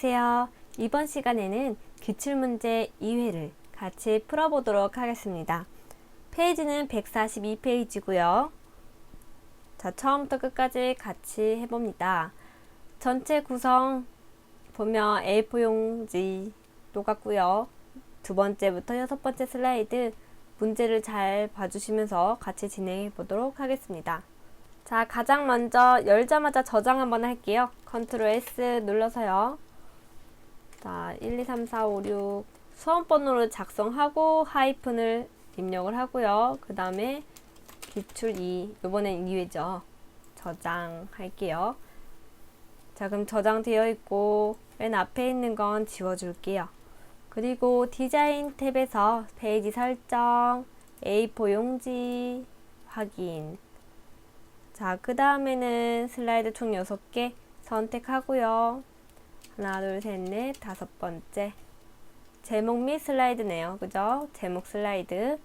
안녕하세요. 이번 시간에는 기출문제 2회를 같이 풀어보도록 하겠습니다. 페이지는 142페이지고요. 자, 처음부터 끝까지 같이 해봅니다. 전체 구성 보면 A4 용지 똑같고요. 두 번째부터 여섯 번째 슬라이드 문제를 잘 봐주시면서 같이 진행해 보도록 하겠습니다. 자, 가장 먼저 열자마자 저장 한번 할게요. 컨트롤 S 눌러서요. 자, 1, 2, 3, 4, 5, 6 수험번호를 작성하고 하이픈을 입력을 하고요. 그 다음에 기출 2, 이번엔 2회죠. 저장할게요. 자, 그럼 저장되어 있고 맨 앞에 있는 건 지워줄게요. 그리고 디자인 탭에서 페이지 설정, A4 용지 확인. 자, 그 다음에는 슬라이드 총 6개 선택하고요. 하나, 둘, 셋, 넷, 다섯 번째. 제목 및 슬라이드네요. 그죠? 제목 슬라이드.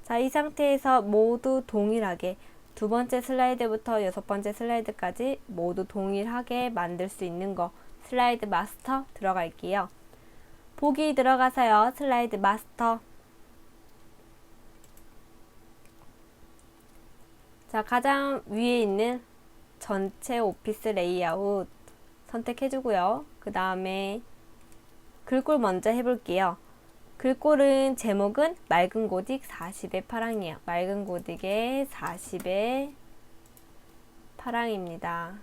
자, 이 상태에서 모두 동일하게 두 번째 슬라이드부터 여섯 번째 슬라이드까지 모두 동일하게 만들 수 있는 거 슬라이드 마스터 들어갈게요. 보기 들어가서요. 슬라이드 마스터. 자, 가장 위에 있는 전체 오피스 레이아웃 선택해주고요. 그 다음에 글꼴 먼저 해볼게요. 글꼴은 제목은 맑은 고딕 40의 파랑이에요. 맑은 고딕의 40의 파랑입니다.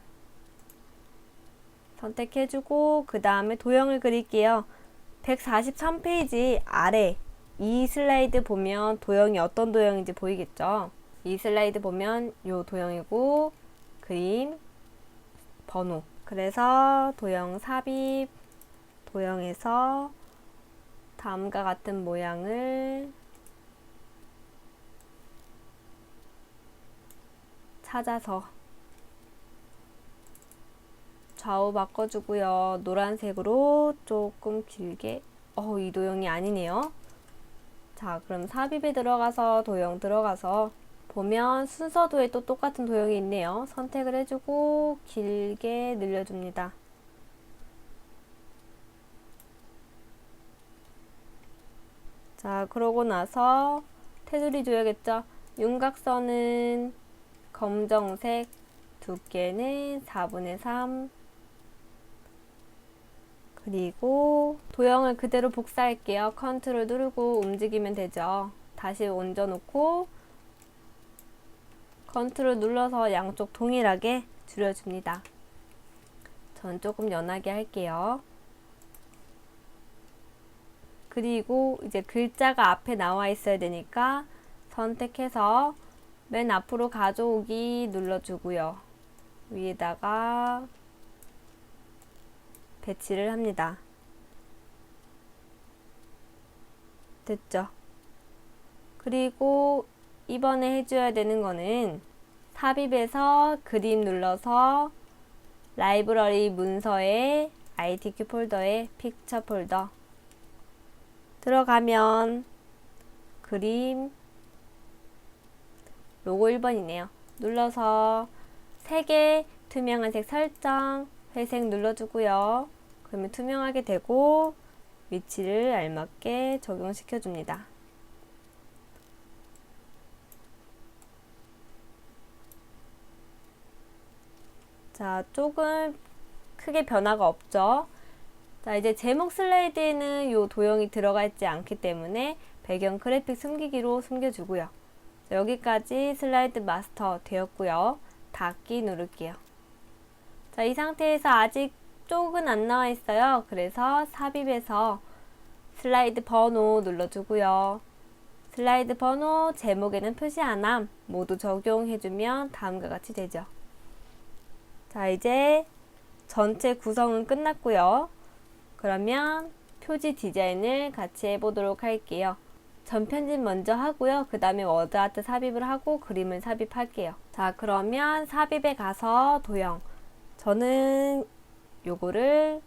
선택해주고 그 다음에 도형을 그릴게요. 143페이지 아래 이 슬라이드 보면 도형이 어떤 도형인지 보이겠죠? 이 슬라이드 보면 요 도형이고 그림, 번호. 그래서 도형 삽입, 도형에서 다음과 같은 모양을 찾아서 좌우 바꿔주고요. 노란색으로 조금 길게 이 도형이 아니네요. 자, 그럼 삽입에 들어가서 도형 들어가서 보면 순서도에 또 똑같은 도형이 있네요. 선택을 해주고 길게 늘려줍니다. 자, 그러고 나서 테두리 줘야겠죠. 윤곽선은 검정색, 두께는 4분의 3. 그리고 도형을 그대로 복사할게요. 컨트롤 누르고 움직이면 되죠. 다시 얹어놓고 컨트롤 눌러서 양쪽 동일하게 줄여줍니다. 전 조금 연하게 할게요. 그리고 이제 글자가 앞에 나와 있어야 되니까 선택해서 맨 앞으로 가져오기 눌러주고요. 위에다가 배치를 합니다. 됐죠? 그리고 이번에 해줘야 되는 거는 삽입에서 그림 눌러서 라이브러리 문서에 ITQ 폴더에 픽처 폴더 들어가면 그림 로고 1번이네요. 눌러서 3개 투명한 색 설정 회색 눌러주고요. 그러면 투명하게 되고 위치를 알맞게 적용시켜 줍니다. 자, 조금 크게 변화가 없죠. 자, 이제 제목 슬라이드에는 요 도형이 들어가 있지 않기 때문에 배경 그래픽 숨기기로 숨겨주고요. 자, 여기까지 슬라이드 마스터 되었고요. 닫기 누를게요. 자, 이 상태에서 아직 쪽은 안 나와 있어요. 그래서 삽입에서 슬라이드 번호 눌러주고요. 슬라이드 번호 제목에는 표시 안 함 모두 적용해주면 다음과 같이 되죠. 자, 이제 전체 구성은 끝났고요. 그러면 표지 디자인을 같이 해보도록 할게요. 전편집 먼저 하고요. 그 다음에 워드 아트 삽입을 하고 그림을 삽입할게요. 자, 그러면 삽입에 가서 도형. 저는 요거를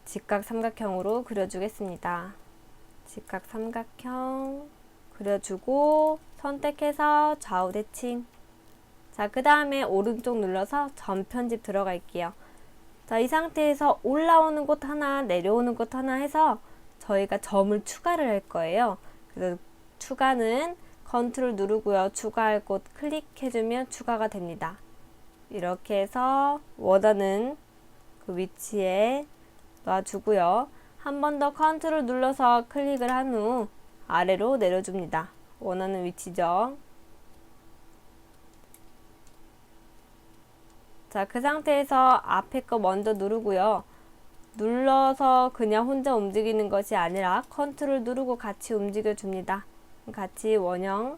직각 삼각형으로 그려주겠습니다. 직각 삼각형 그려주고 선택해서 좌우 대칭. 자, 그 다음에 오른쪽 눌러서 전편집 들어갈게요. 자, 이 상태에서 올라오는 곳 하나, 내려오는 곳 하나 해서 저희가 점을 추가를 할 거예요. 그래서 추가는 컨트롤 누르고요. 추가할 곳 클릭해주면 추가가 됩니다. 이렇게 해서 원하는 그 위치에 놔주고요. 한 번 더 컨트롤 눌러서 클릭을 한 후 아래로 내려줍니다. 원하는 위치죠. 자, 그 상태에서 앞에 거 먼저 누르고요. 눌러서 그냥 혼자 움직이는 것이 아니라 컨트롤 누르고 같이 움직여 줍니다. 같이 원형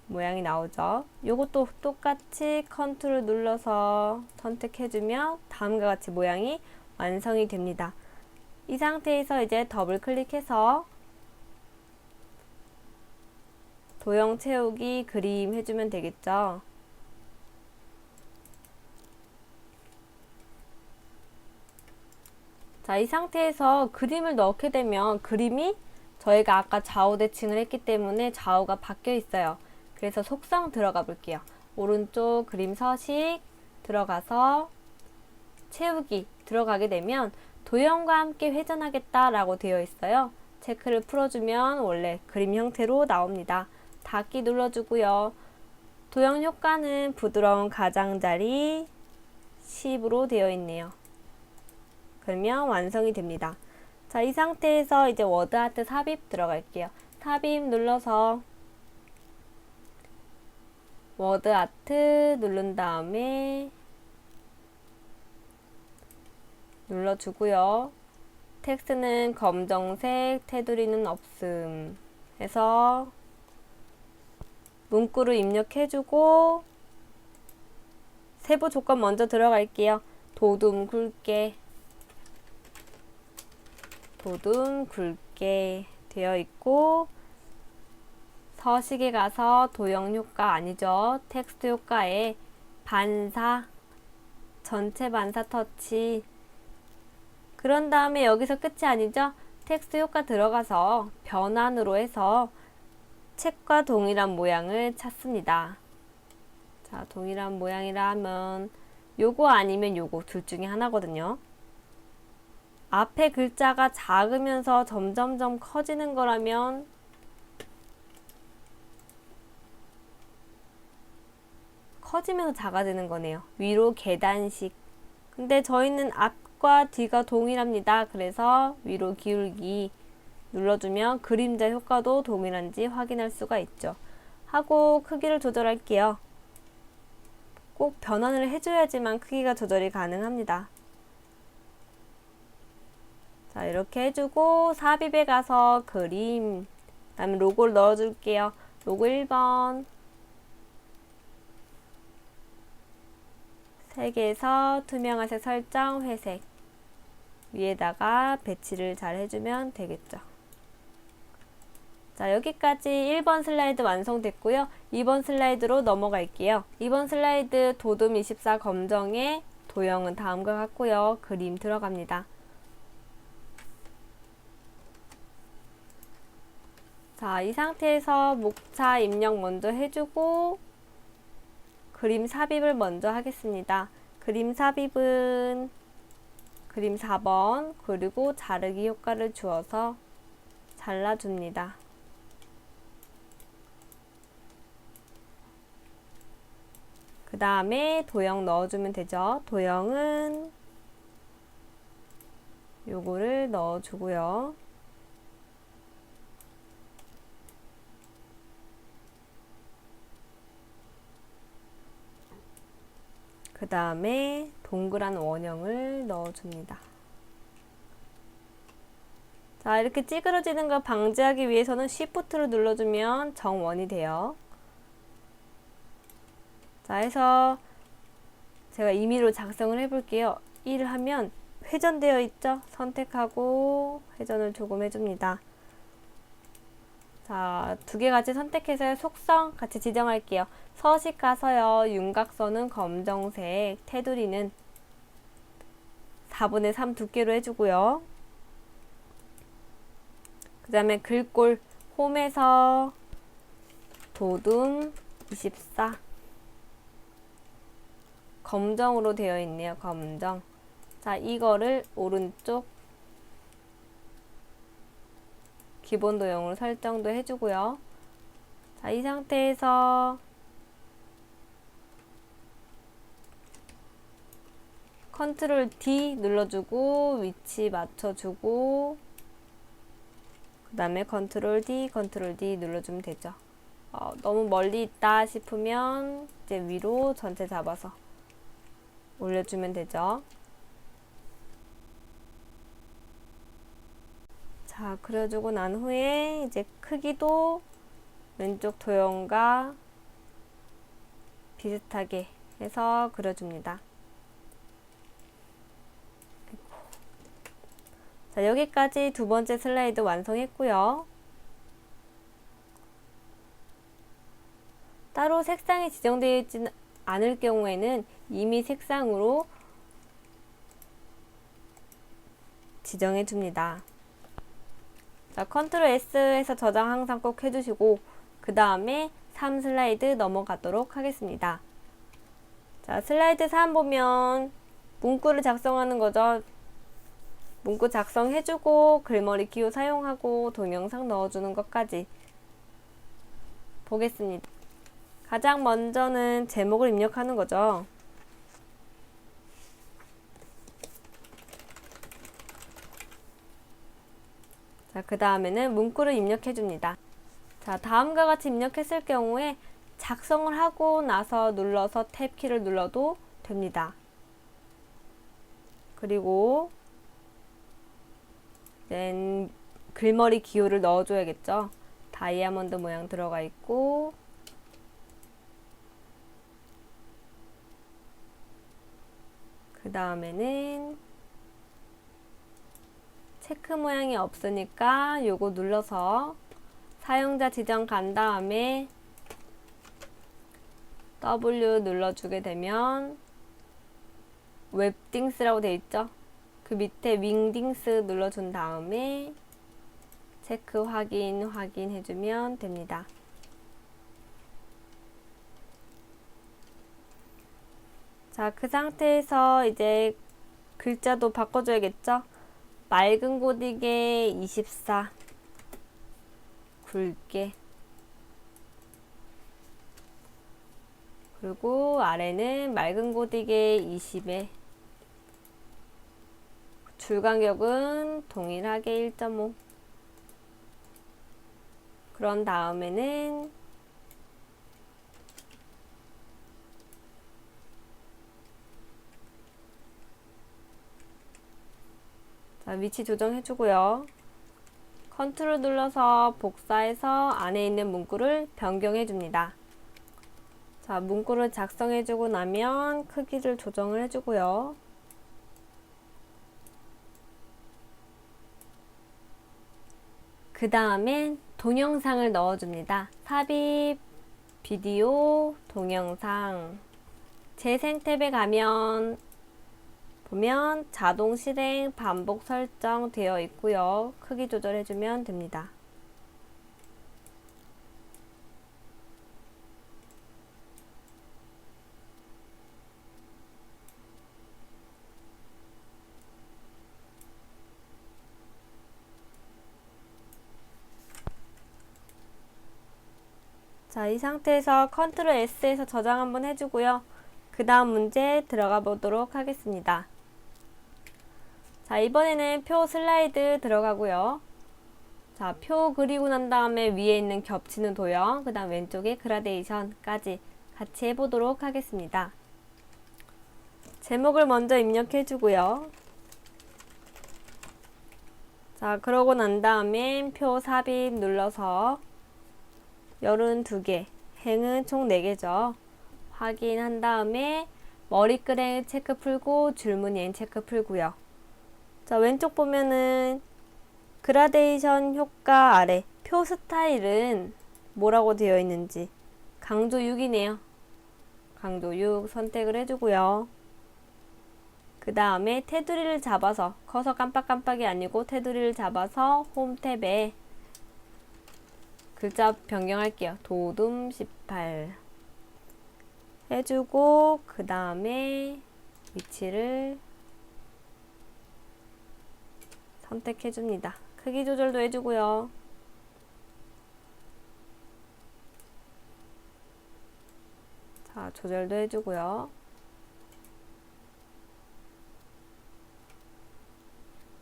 모양이 나오죠. 요것도 똑같이 컨트롤 눌러서 선택해주면 다음과 같이 모양이 완성이 됩니다. 이 상태에서 이제 더블 클릭해서 도형 채우기 그림 해주면 되겠죠. 자, 이 상태에서 그림을 넣게 되면 그림이 저희가 아까 좌우 대칭을 했기 때문에 좌우가 바뀌어 있어요. 그래서 속성 들어가 볼게요. 오른쪽 그림 서식 들어가서 채우기 들어가게 되면 도형과 함께 회전하겠다 라고 되어 있어요. 체크를 풀어주면 원래 그림 형태로 나옵니다. 닫기 눌러주고요. 도형 효과는 부드러운 가장자리 10으로 되어 있네요. 그러면 완성이 됩니다. 자, 이 상태에서 이제 워드 아트 삽입 들어갈게요. 삽입 눌러서 워드 아트 누른 다음에 눌러주고요. 텍스트는 검정색, 테두리는 없음 해서 문구를 입력해주고 세부 조건 먼저 들어갈게요. 도둠 굵게 되어 있고 서식에 가서 도형 효과 아니죠. 텍스트 효과에 반사, 전체 반사 터치. 그런 다음에 여기서 끝이 아니죠. 텍스트 효과 들어가서 변환으로 해서 책과 동일한 모양을 찾습니다. 자, 동일한 모양이라 하면 요거 아니면 요거 둘 중에 하나거든요. 앞에 글자가 작으면서 점점점 커지는 거라면 커지면서 작아지는 거네요. 위로 계단식. 근데 저희는 앞과 뒤가 동일합니다. 그래서 위로 기울기 눌러주면 그림자 효과도 동일한지 확인할 수가 있죠. 하고 크기를 조절할게요. 꼭 변환을 해줘야지만 크기가 조절이 가능합니다. 자, 이렇게 해주고 삽입에 가서 그림, 그 다음에 로고를 넣어줄게요. 로고 1번 색에서 투명화색 설정 회색 위에다가 배치를 잘 해주면 되겠죠. 자, 여기까지 1번 슬라이드 완성됐고요. 2번 슬라이드로 넘어갈게요. 2번 슬라이드 도둠24 검정의 도형은 다음과 같고요. 그림 들어갑니다. 자, 이 상태에서 목차 입력 먼저 해주고 그림 삽입을 먼저 하겠습니다. 그림 삽입은 그림 4번 그리고 자르기 효과를 주어서 잘라줍니다. 그 다음에 도형 넣어주면 되죠. 도형은 요거를 넣어주고요. 그 다음에 동그란 원형을 넣어줍니다. 자, 이렇게 찌그러지는 걸 방지하기 위해서는 Shift를 눌러주면 정원이 돼요. 자, 해서 제가 임의로 작성을 해볼게요. 1 하면 회전되어 있죠? 선택하고 회전을 조금 해줍니다. 자, 두 개 같이 선택해서 속성 같이 지정할게요. 서식 가서요. 윤곽선은 검정색, 테두리는 4분의 3 두께로 해주고요. 그 다음에 글꼴 홈에서 도둠 24 검정으로 되어 있네요. 검정. 자, 이거를 오른쪽 기본 도형으로 설정도 해주고요. 자, 이 상태에서 컨트롤 D 눌러주고 위치 맞춰주고 그 다음에 컨트롤 D 눌러주면 되죠. 너무 멀리 있다 싶으면 이제 위로 전체 잡아서 올려주면 되죠. 자, 그려주고 난 후에 이제 크기도 왼쪽 도형과 비슷하게 해서 그려줍니다. 자, 여기까지 두 번째 슬라이드 완성했고요. 따로 색상이 지정되어 있지 않을 경우에는 이미 색상으로 지정해 줍니다. 자, 컨트롤 S에서 저장 항상 꼭 해주시고 그 다음에 3 슬라이드 넘어가도록 하겠습니다. 자, 슬라이드 3 보면 문구를 작성하는 거죠. 문구 작성해주고 글머리 기호 사용하고 동영상 넣어주는 것까지 보겠습니다. 가장 먼저는 제목을 입력하는 거죠. 자, 그 다음에는 문구를 입력해 줍니다. 자, 다음과 같이 입력했을 경우에 작성을 하고 나서 눌러서 탭키를 눌러도 됩니다. 그리고 글머리 기호를 넣어줘야겠죠. 다이아몬드 모양 들어가 있고 그 다음에는 체크 모양이 없으니까 요거 눌러서 사용자 지정 간 다음에 W 눌러주게 되면 웹딩스라고 되어 있죠. 그 밑에 윙딩스 눌러준 다음에 체크 확인해주면 됩니다. 자, 그 상태에서 이제 글자도 바꿔줘야겠죠. 맑은 고딕에 24 굵게 그리고 아래는 맑은 고딕에 20에 줄 간격은 동일하게 1.5 그런 다음에는 자, 위치 조정해주고요. 컨트롤 눌러서 복사해서 안에 있는 문구를 변경해줍니다. 자, 문구를 작성해주고 나면 크기를 조정을 해주고요. 그 다음에 동영상을 넣어줍니다. 삽입, 비디오, 동영상. 재생 탭에 가면 보면 자동 실행, 반복 설정 되어 있고요. 크기 조절해주면 됩니다. 자, 이 상태에서 컨트롤 S에서 저장 한번 해주고요. 그 다음 문제 들어가 보도록 하겠습니다. 자, 이번에는 표 슬라이드 들어가고요. 자, 표 그리고 난 다음에 위에 있는 겹치는 도형, 그 다음 왼쪽에 그라데이션까지 같이 해보도록 하겠습니다. 제목을 먼저 입력해 주고요. 자, 그러고 난 다음에 표 삽입 눌러서 열은 2개, 행은 총 4개죠. 확인한 다음에 머리끄댕 체크 풀고 줄무늬 체크 풀고요. 자, 왼쪽 보면은 그라데이션 효과 아래 표 스타일은 뭐라고 되어 있는지 강조 6이네요. 강조 6 선택을 해주고요. 그 다음에 테두리를 잡아서 커서 깜빡깜빡이 아니고 테두리를 잡아서 홈 탭에 글자 변경할게요. 도둠 18 해주고 그 다음에 위치를 선택해 줍니다. 크기 조절도 해주고요. 자, 조절도 해주고요.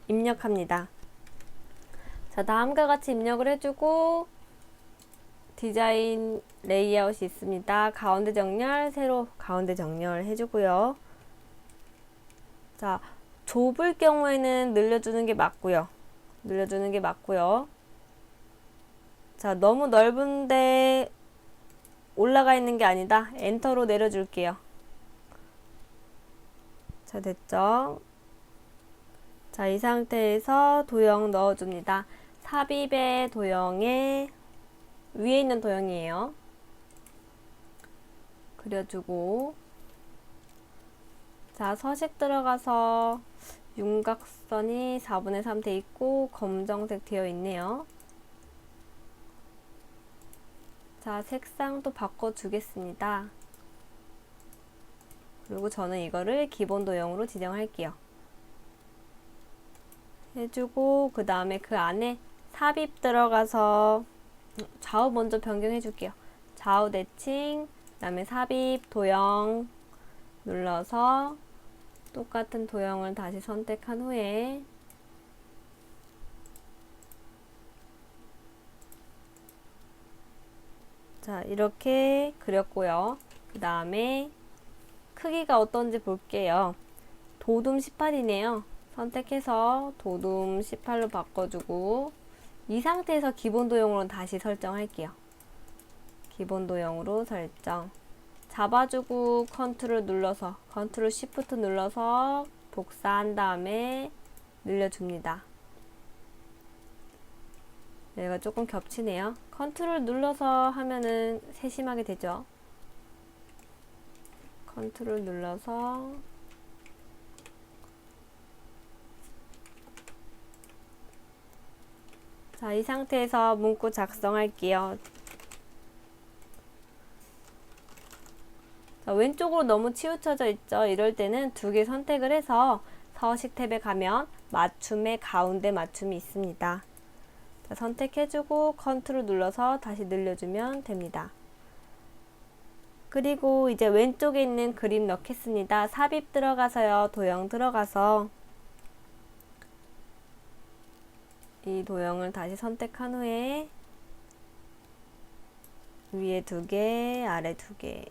입력합니다. 자, 다음과 같이 입력을 해주고 디자인 레이아웃이 있습니다. 가운데 정렬, 세로 가운데 정렬 해주고요. 자, 좁을 경우에는 늘려주는 게 맞고요. 늘려주는 게 맞고요. 자, 너무 넓은데 올라가 있는 게 아니다. 엔터로 내려줄게요. 자, 됐죠? 자, 이 상태에서 도형 넣어줍니다. 삽입의 도형에 위에 있는 도형이에요. 그려주고 자, 서식 들어가서 윤곽선이 4분의 3 돼 있고 검정색 되어 있네요. 자, 색상도 바꿔주겠습니다. 그리고 저는 이거를 기본 도형으로 지정할게요. 해주고 그 다음에 그 안에 삽입 들어가서 좌우 먼저 변경해 줄게요. 좌우 대칭, 그 다음에 삽입 도형 눌러서 똑같은 도형을 다시 선택한 후에 자, 이렇게 그렸고요. 그 다음에 크기가 어떤지 볼게요. 도둠 18이네요. 선택해서 도둠 18로 바꿔주고 이 상태에서 기본 도형으로 다시 설정할게요. 기본 도형으로 설정. 잡아주고 컨트롤 눌러서 컨트롤 시프트 눌러서 복사한 다음에 늘려줍니다. 얘가 조금 겹치네요. 컨트롤 눌러서 하면은 세심하게 되죠. 컨트롤 눌러서 자, 이 상태에서 문구 작성할게요. 자, 왼쪽으로 너무 치우쳐져 있죠. 이럴 때는 두 개 선택을 해서 서식 탭에 가면 맞춤의 가운데 맞춤이 있습니다. 자, 선택해주고 컨트롤 눌러서 다시 늘려주면 됩니다. 그리고 이제 왼쪽에 있는 그림 넣겠습니다. 삽입 들어가서요. 도형 들어가서 이 도형을 다시 선택한 후에 위에 두 개, 아래 두 개.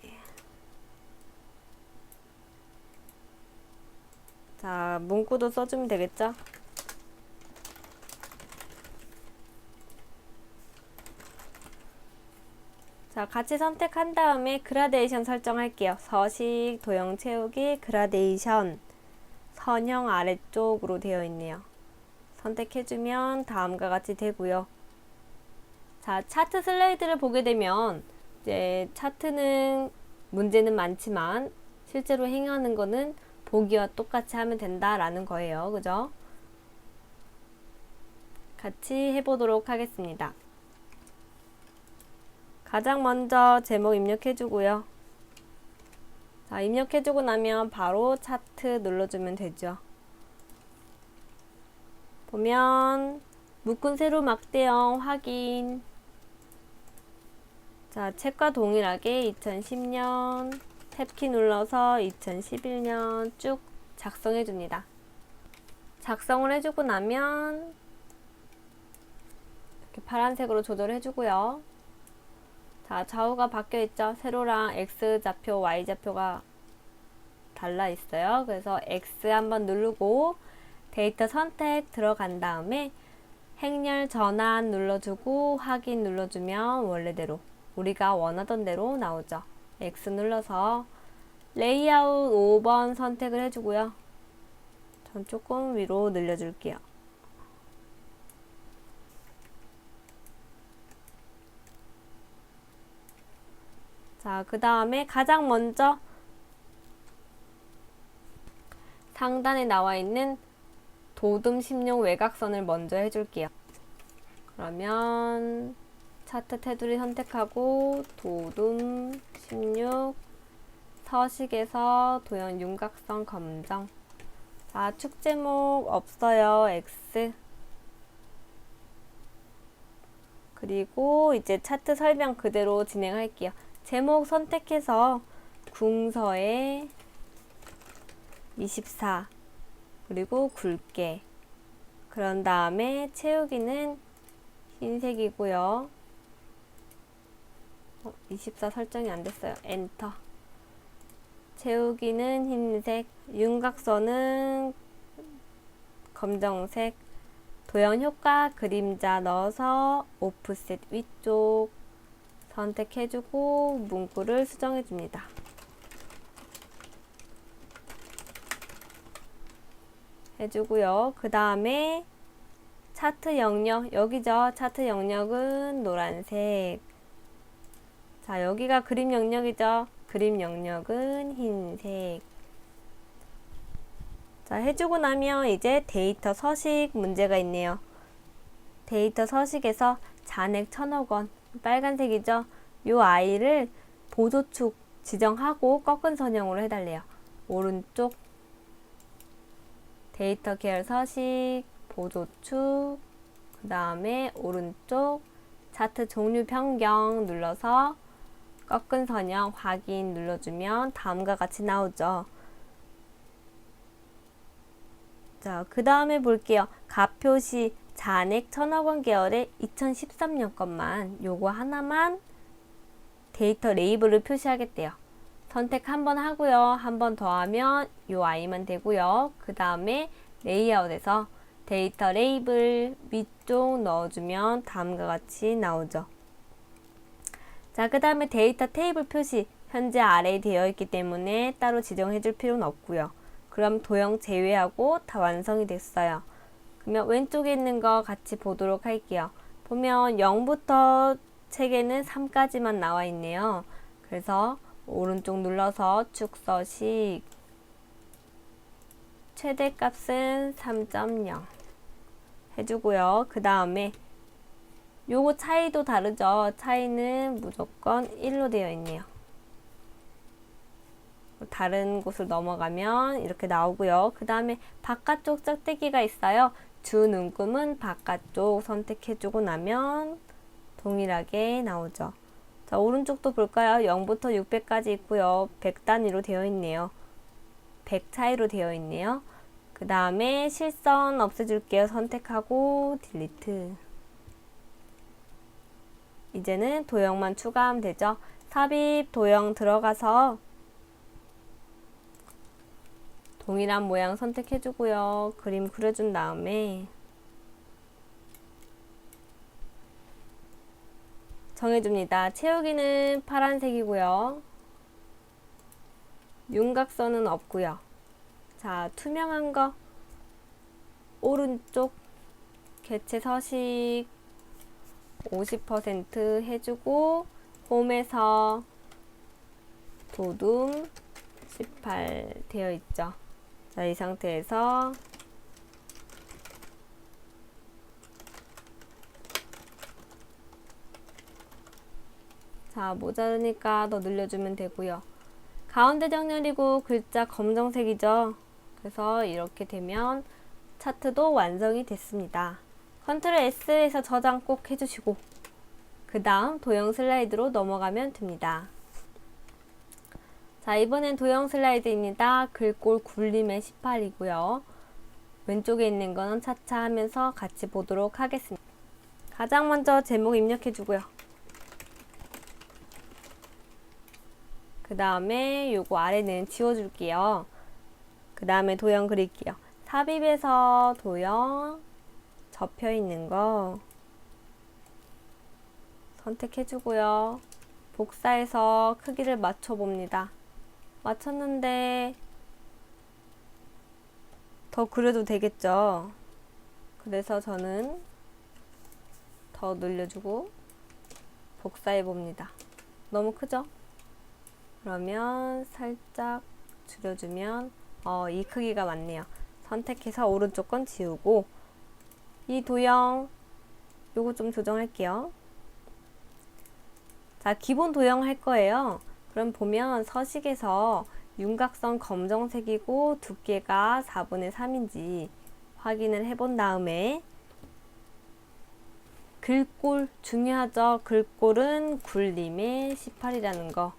자, 문구도 써주면 되겠죠? 자, 같이 선택한 다음에 그라데이션 설정할게요. 서식, 도형 채우기, 그라데이션. 선형 아래쪽으로 되어 있네요. 선택해주면 다음과 같이 되고요. 자, 차트 슬라이드를 보게 되면 이제 차트는 문제는 많지만 실제로 행하는 거는 보기와 똑같이 하면 된다라는 거예요. 그죠? 같이 해보도록 하겠습니다. 가장 먼저 제목 입력해주고요. 자, 입력해주고 나면 바로 차트 눌러주면 되죠. 보면 묶은 세로 막대형 확인. 자, 책과 동일하게 2010년 탭키 눌러서 2011년 쭉 작성해 줍니다. 작성을 해주고 나면 이렇게 파란색으로 조절해 주고요. 자, 좌우가 바뀌어 있죠. 세로랑 X 좌표, Y 좌표가 달라 있어요. 그래서 X 한번 누르고 데이터 선택 들어간 다음에 행렬 전환 눌러주고 확인 눌러주면 원래대로 우리가 원하던 대로 나오죠. X 눌러서 레이아웃 5번 선택을 해주고요. 전 조금 위로 늘려줄게요. 자, 그 다음에 가장 먼저 상단에 나와 있는 도둠 16 외곽선을 먼저 해줄게요. 그러면 차트 테두리 선택하고 도둠 16 서식에서 도형 윤곽선 검정. 자, 축 제목 없어요. X. 그리고 이제 차트 설명 그대로 진행할게요. 제목 선택해서 궁서에 24 그리고 굵게, 그런 다음에 채우기는 흰색이고요. 24 설정이 안 됐어요. 엔터. 채우기는 흰색, 윤곽선은 검정색, 도형 효과 그림자 넣어서 오프셋 위쪽 선택해주고 문구를 수정해줍니다. 해주고요. 그 다음에 차트 영역, 여기죠. 차트 영역은 노란색. 자, 여기가 그림 영역이죠. 그림 영역은 흰색. 자, 해주고 나면 이제 데이터 서식 문제가 있네요. 데이터 서식에서 잔액 1,000억 원, 빨간색이죠. 요 아이를 보조축 지정하고 꺾은 선형으로 해달래요. 오른쪽 데이터 계열 서식, 보조축, 그 다음에 오른쪽 차트 종류 변경 눌러서 꺾은 선형 확인 눌러주면 다음과 같이 나오죠. 자, 그 다음에 볼게요. 가표시 잔액 1,000억 원 계열의 2013년 것만, 요거 하나만 데이터 레이블을 표시하겠대요. 선택 한번 하고요. 한 번 더 하면 요 아이만 되고요. 그 다음에 레이아웃에서 데이터 레이블 위쪽 넣어주면 다음과 같이 나오죠. 자, 그 다음에 데이터 테이블 표시 현재 아래에 되어 있기 때문에 따로 지정해 줄 필요는 없고요. 그럼 도형 제외하고 다 완성이 됐어요. 그러면 왼쪽에 있는 거 같이 보도록 할게요. 보면 0부터 책에는 3까지만 나와 있네요. 그래서 오른쪽 눌러서 축서식 최대값은 3.0 해주고요. 그 다음에 요거 차이도 다르죠. 차이는 무조건 1로 되어 있네요. 다른 곳을 넘어가면 이렇게 나오고요. 그 다음에 바깥쪽 짝대기가 있어요. 주 눈금은 바깥쪽 선택해주고 나면 동일하게 나오죠. 자, 오른쪽도 볼까요? 0부터 600까지 있고요. 100 단위로 되어 있네요. 100 차이로 되어 있네요. 그 다음에 실선 없애줄게요. 선택하고 딜리트. 이제는 도형만 추가하면 되죠. 삽입 도형 들어가서 동일한 모양 선택해주고요. 그림 그려준 다음에 정해줍니다. 채우기는 파란색이고요. 윤곽선은 없고요. 자, 투명한 거 오른쪽 개체 서식 50% 해주고 홈에서 도둠 18 되어 있죠. 자, 이 상태에서 자, 모자르니까 더 늘려주면 되고요. 가운데 정렬이고 글자 검정색이죠. 그래서 이렇게 되면 차트도 완성이 됐습니다. 컨트롤 S에서 저장 꼭 해주시고 그 다음 도형 슬라이드로 넘어가면 됩니다. 자, 이번엔 도형 슬라이드입니다. 글꼴 굴림의 18이고요. 왼쪽에 있는 거는 차차 하면서 같이 보도록 하겠습니다. 가장 먼저 제목 입력해주고요. 그 다음에 요거 아래는 지워줄게요. 그 다음에 도형 그릴게요. 삽입에서 도형 접혀 있는 거 선택해주고요. 복사해서 크기를 맞춰봅니다. 맞췄는데 더 그려도 되겠죠. 그래서 저는 더 늘려주고 복사해봅니다. 너무 크죠? 그러면 살짝 줄여주면 이 크기가 맞네요. 선택해서 오른쪽 건 지우고 이 도형 요거 좀 조정할게요. 자, 기본 도형 할 거예요. 그럼 보면 서식에서 윤곽선 검정색이고 두께가 4분의 3인지 확인을 해본 다음에 글꼴 중요하죠. 글꼴은 굴림의 18이라는 거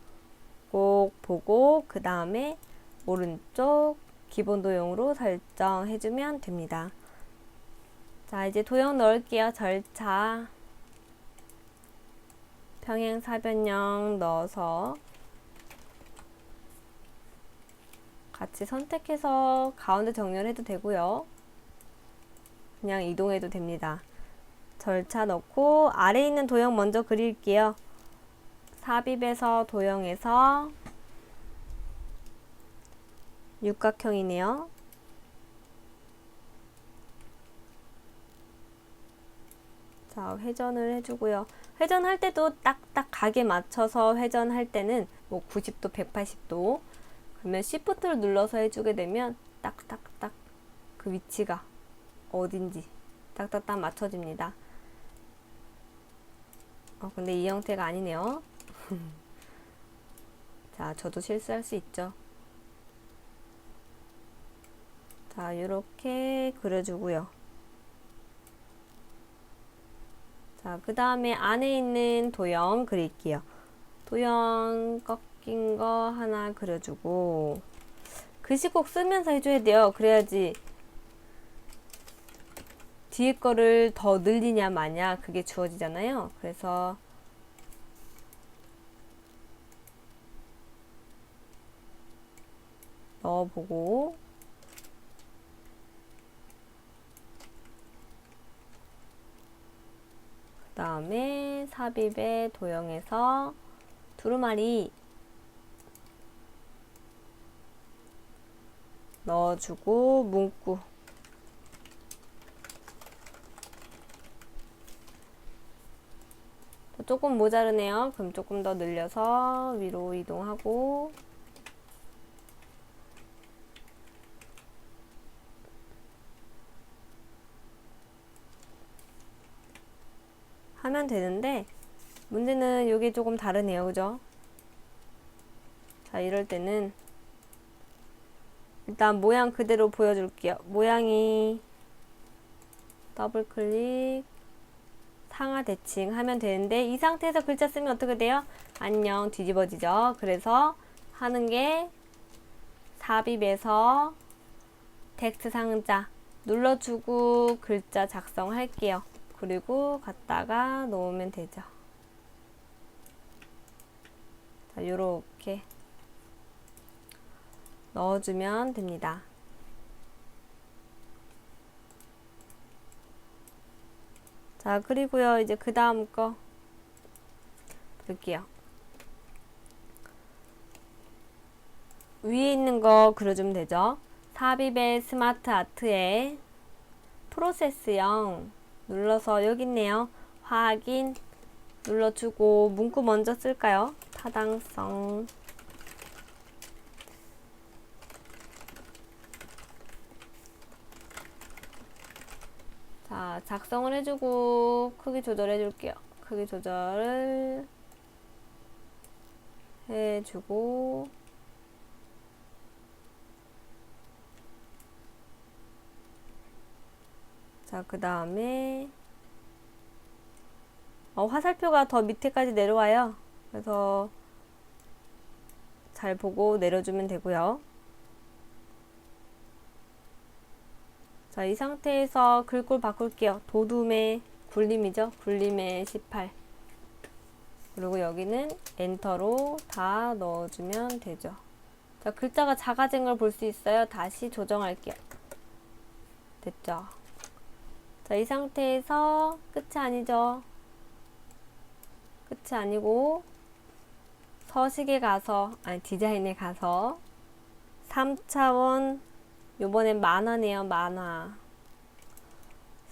꼭 보고 그 다음에 오른쪽 기본 도형으로 설정해주면 됩니다. 자, 이제 도형 넣을게요. 절차 평행사변형 넣어서 같이 선택해서 가운데 정렬해도 되고요. 그냥 이동해도 됩니다. 절차 넣고 아래에 있는 도형 먼저 그릴게요. 삽입에서 도형에서 육각형이네요. 자, 회전을 해주고요. 회전할 때도 딱딱 각에 맞춰서 회전할 때는 뭐 90도, 180도 그러면 Shift를 눌러서 해주게 되면 딱딱딱 그 위치가 어딘지 딱딱딱 맞춰집니다. 근데 이 형태가 아니네요. 자, 저도 실수할 수 있죠. 자, 이렇게 그려주고요. 자, 그 다음에 안에 있는 도형 그릴게요. 도형 꺾인 거 하나 그려주고 글씨 꼭 쓰면서 해줘야 돼요. 그래야지 뒤에 거를 더 늘리냐 마냐 그게 주어지잖아요. 그래서 넣어보고 그 다음에 삽입의 도형에서 두루마리 넣어주고 문구 조금 모자르네요. 그럼 조금 더 늘려서 위로 이동하고 하면 되는데 문제는 이게 조금 다르네요. 그죠? 자, 이럴 때는 일단 모양 그대로 보여줄게요. 모양이 더블 클릭 상하 대칭 하면 되는데 이 상태에서 글자 쓰면 어떻게 돼요? 안녕 뒤집어지죠. 그래서 하는 게 삽입에서 텍스트 상자 눌러주고 글자 작성할게요. 그리고 갖다가 놓으면 되죠. 자, 요렇게 넣어주면 됩니다. 자, 그리고요, 이제 그 다음 거 볼게요. 위에 있는 거 그려주면 되죠. 삽입의 스마트 아트에 프로세스형 눌러서 여기 있네요. 확인 눌러주고 문구 먼저 쓸까요? 타당성 자, 작성을 해주고 크기 조절해 줄게요. 크기 조절을 해주고 자, 그 다음에 화살표가 더 밑에까지 내려와요. 그래서 잘 보고 내려주면 되고요. 자, 이 상태에서 글꼴 바꿀게요. 도둠의 굴림이죠. 굴림의 18 그리고 여기는 엔터로 다 넣어주면 되죠. 자, 글자가 작아진 걸 볼 수 있어요. 다시 조정할게요. 됐죠. 자, 이 상태에서 끝이 아니죠. 끝이 아니고 서식에 가서 디자인에 가서 3차원 요번엔 만화네요. 만화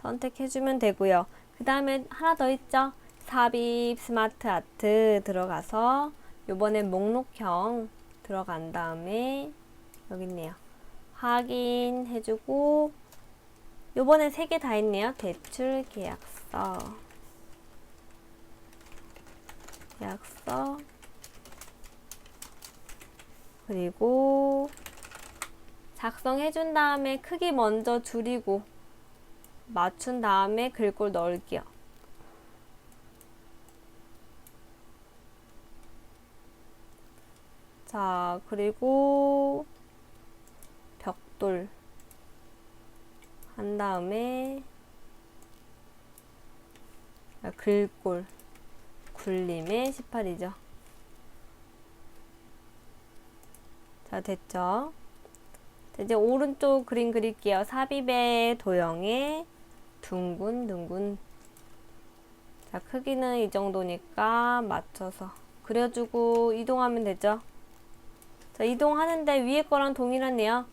선택해주면 되고요. 그 다음에 하나 더 있죠. 삽입 스마트 아트 들어가서 요번엔 목록형 들어간 다음에 여기 있네요. 확인해주고 요번에 3개 다 있네요. 대출 계약서 그리고 작성해준 다음에 크기 먼저 줄이고 맞춘 다음에 글꼴 넣을게요. 자, 그리고 벽돌 한 다음에 글꼴 굴림의 18이죠. 자, 됐죠? 자, 이제 오른쪽 그림 그릴게요. 삽입의 도형에 둥근. 자, 크기는 이 정도니까 맞춰서 그려주고 이동하면 되죠. 자, 이동하는데 위에 거랑 동일하네요.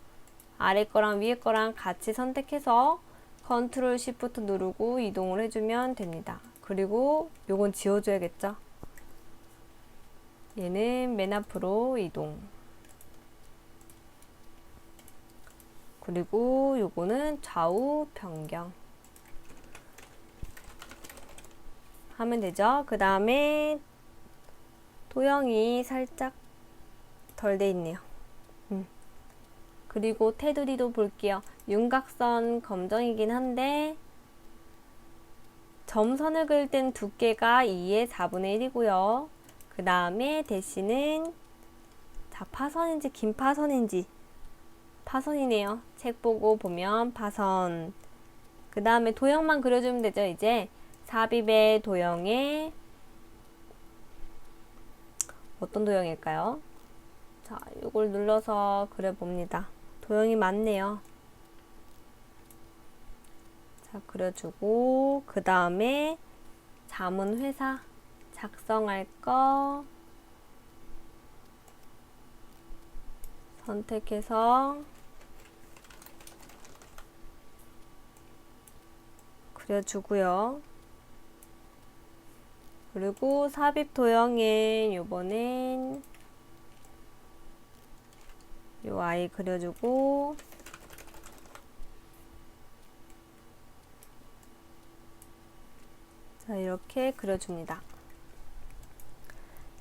아래 거랑 위에 거랑 같이 선택해서 컨트롤 시프트 누르고 이동을 해주면 됩니다. 그리고 요건 지워줘야겠죠. 얘는 맨 앞으로 이동. 그리고 요거는 좌우 변경 하면 되죠. 그 다음에 도형이 살짝 덜 돼 있네요. 그리고 테두리도 볼게요. 윤곽선 검정이긴 한데 점선을 그릴 땐 두께가 2의 4분의 1이고요. 그 다음에 대시는 자, 파선인지 긴 파선인지 파선이네요. 책 보고 보면 파선. 그 다음에 도형만 그려주면 되죠. 이제 삽입의 도형에 어떤 도형일까요? 자, 이걸 눌러서 그려봅니다. 도형이 많네요. 자, 그려주고 그 다음에 자문회사 작성할 거 선택해서 그려주고요. 그리고 삽입 도형에 요번엔 요 아이 그려주고 자, 이렇게 그려줍니다.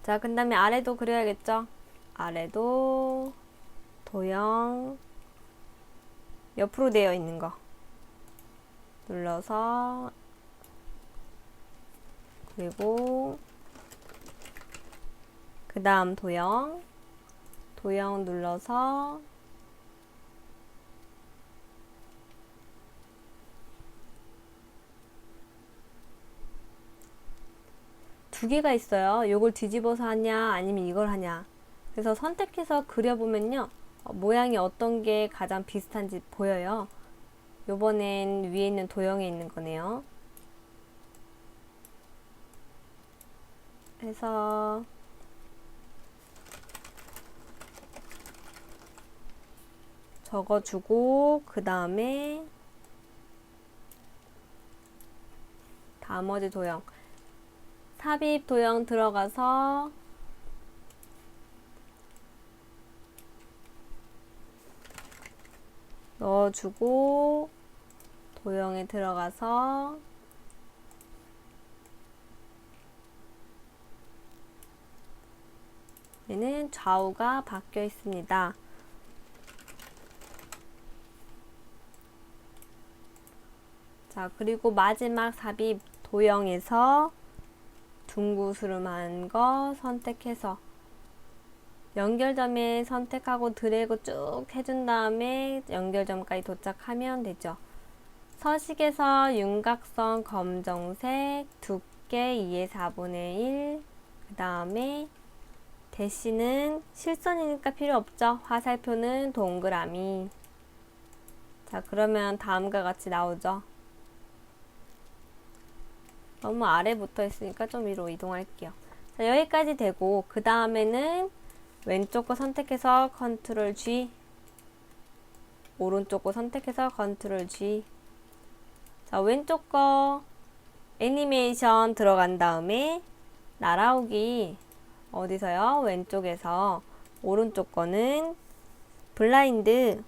자, 그 다음에 아래도 그려야겠죠? 아래도 도형 옆으로 되어 있는 거 눌러서 그리고 그 다음 도형 눌러서 두 개가 있어요. 요걸 뒤집어서 하냐 아니면 이걸 하냐. 그래서 선택해서 그려보면요. 모양이 어떤 게 가장 비슷한지 보여요. 요번엔 위에 있는 도형에 있는 거네요. 해서 적어주고 그 다음에 나머지 도형 삽입 도형 들어가서 넣어주고 도형에 들어가서 얘는 좌우가 바뀌어 있습니다. 자, 그리고 마지막 삽입 도형에서 둥구스름한 거 선택해서 연결점에 선택하고 드래그 쭉 해준 다음에 연결점까지 도착하면 되죠. 서식에서 윤곽선 검정색 두께 2의 4분의 1 그 다음에 대시는 실선이니까 필요 없죠. 화살표는 동그라미. 자, 그러면 다음과 같이 나오죠. 너무 아래 붙어 있으니까 좀 위로 이동할게요. 자, 여기까지 되고 그 다음에는 왼쪽 거 선택해서 컨트롤 G 오른쪽 거 선택해서 컨트롤 G 자, 왼쪽 거 애니메이션 들어간 다음에 날아오기 어디서요? 왼쪽에서 오른쪽 거는 블라인드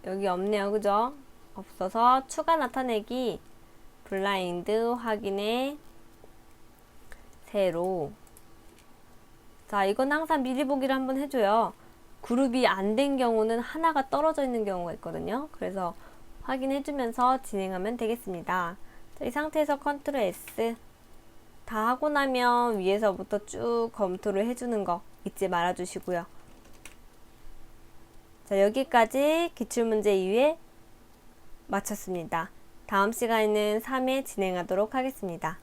여기 없네요. 그죠? 없어서 추가 나타내기 블라인드 확인해 세로 자, 이건 항상 미리 보기를 한번 해줘요. 그룹이 안 된 경우는 하나가 떨어져 있는 경우가 있거든요. 그래서 확인해주면서 진행하면 되겠습니다. 자, 이 상태에서 컨트롤 S 다 하고 나면 위에서부터 쭉 검토를 해주는 거 잊지 말아 주시고요. 자, 여기까지 기출문제 2회 마쳤습니다. 다음 시간에는 3회 진행하도록 하겠습니다.